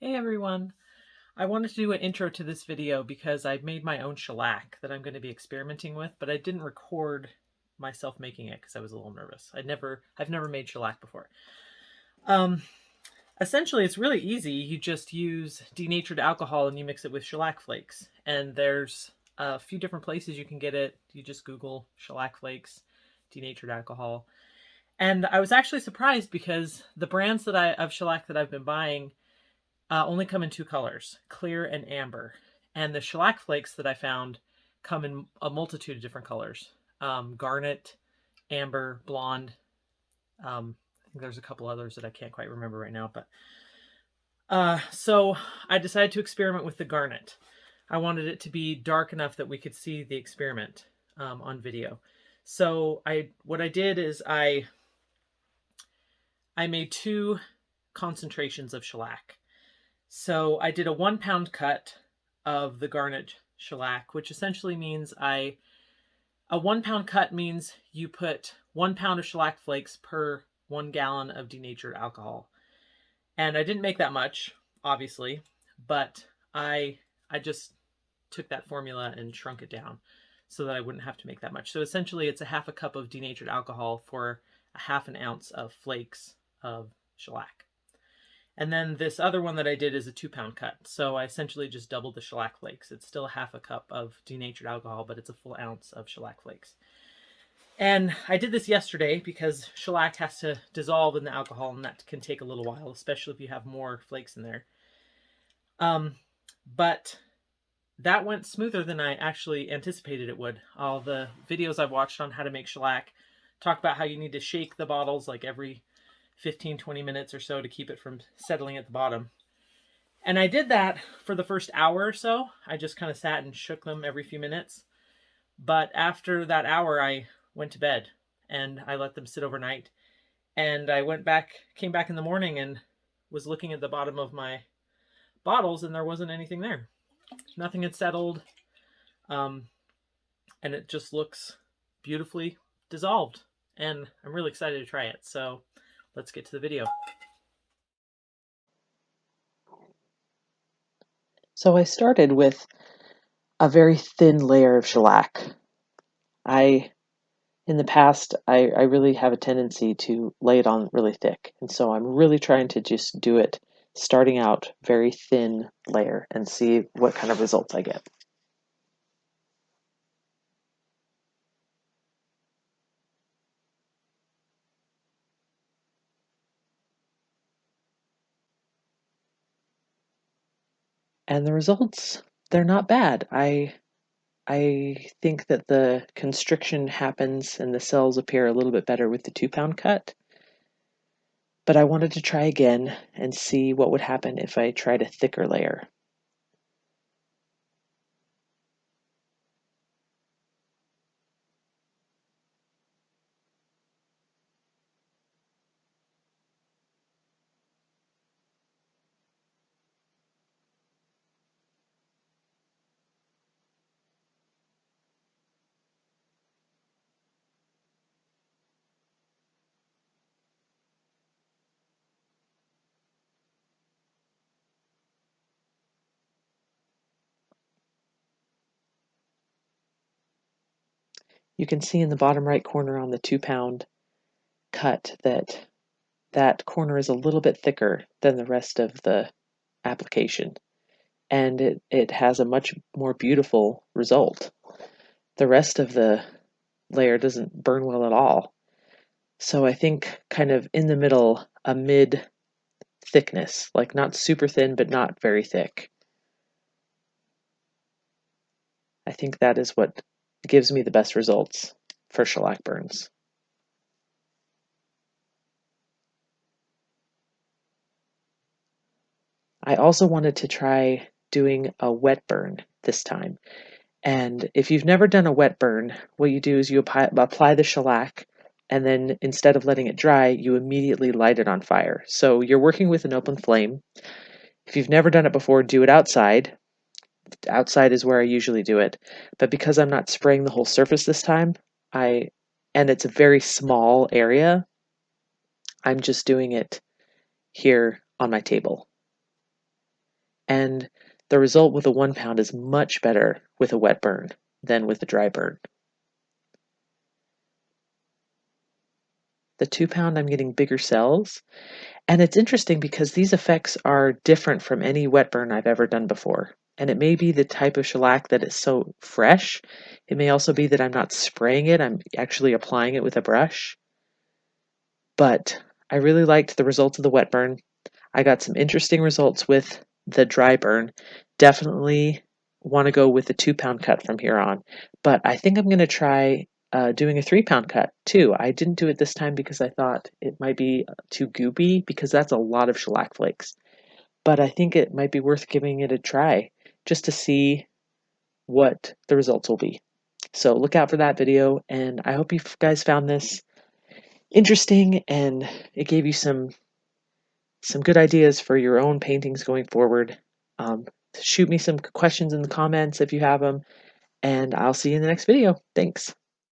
Hey everyone! I wanted to do an intro to this video because I've made my own shellac that I'm going to be experimenting with, but I didn't record myself making it because I was a little nervous. I've never made shellac before. Um, Essentially, it's really easy. You just use denatured alcohol and you mix it with shellac flakes. And there's a few different places you can get it. You just Google shellac flakes, denatured alcohol. And I was actually surprised because the brands of shellac that I've been buying only come in two colors, clear and amber. And the shellac flakes that I found come in a multitude of different colors, garnet, amber, blonde. I think there's a couple others that I can't quite remember right now. But so I decided to experiment with the garnet. I wanted it to be dark enough that we could see the experiment on video. So what I did is I made two concentrations of shellac. So I did a 1 pound cut of the garnet shellac, which essentially means a 1 pound cut means you put 1 pound of shellac flakes per 1 gallon of denatured alcohol. And I didn't make that much, obviously, but I just took that formula and shrunk it down so that I wouldn't have to make that much. So essentially it's a half a cup of denatured alcohol for a half an ounce of flakes of shellac. And then this other one that I did is a 2 pound cut. So I essentially just doubled the shellac flakes. It's still half a cup of denatured alcohol, but it's a full ounce of shellac flakes. And I did this yesterday because shellac has to dissolve in the alcohol, and that can take a little while, especially if you have more flakes in there. But that went smoother than I actually anticipated it would. All the videos I've watched on how to make shellac talk about how you need to shake the bottles like every 15-20 minutes or so to keep it from settling at the bottom. And I did that for the first hour or so. I just kind of sat and shook them every few minutes. But after that hour, I went to bed and I let them sit overnight. And I came back in the morning and was looking at the bottom of my bottles, and there wasn't anything there. Nothing had settled. And it just looks beautifully dissolved. And I'm really excited to try it. So let's get to the video. So I started with a very thin layer of shellac. In the past, I really have a tendency to lay it on really thick. And so I'm really trying to just do it starting out very thin layer and see what kind of results I get. And the results, they're not bad. I think that the constriction happens and the cells appear a little bit better with the 2 pound cut. But I wanted to try again and see what would happen if I tried a thicker layer. You can see in the bottom right corner on the 2 pound cut that that corner is a little bit thicker than the rest of the application, and it has a much more beautiful result. The rest of the layer doesn't burn well at all. So I think kind of in the middle, a mid thickness, like not super thin but not very thick. I think that is what gives me the best results for shellac burns. I also wanted to try doing a wet burn this time. And if you've never done a wet burn, what you do is you apply the shellac, and then instead of letting it dry, you immediately light it on fire. So you're working with an open flame. If you've never done it before, do it outside. Outside is where I usually do it. But because I'm not spraying the whole surface this time, and it's a very small area, I'm just doing it here on my table. and the result with a 1 pound is much better with a wet burn than with a dry burn. The 2 pound, I'm getting bigger cells, and it's interesting because these effects are different from any wet burn I've ever done before. And it may be the type of shellac that is so fresh. It may also be that I'm not spraying it, I'm actually applying it with a brush. But I really liked the results of the wet burn. I got some interesting results with the dry burn. Definitely want to go with the 2 pound cut from here on. But I think I'm going to try doing a 3 pound cut too. I didn't do it this time because I thought it might be too goopy because that's a lot of shellac flakes. But I think it might be worth giving it a try just to see what the results will be. So look out for that video, and I hope you guys found this interesting and it gave you some good ideas for your own paintings going forward. Um, Shoot me some questions in the comments if you have them, and I'll see you in the next video. Thanks.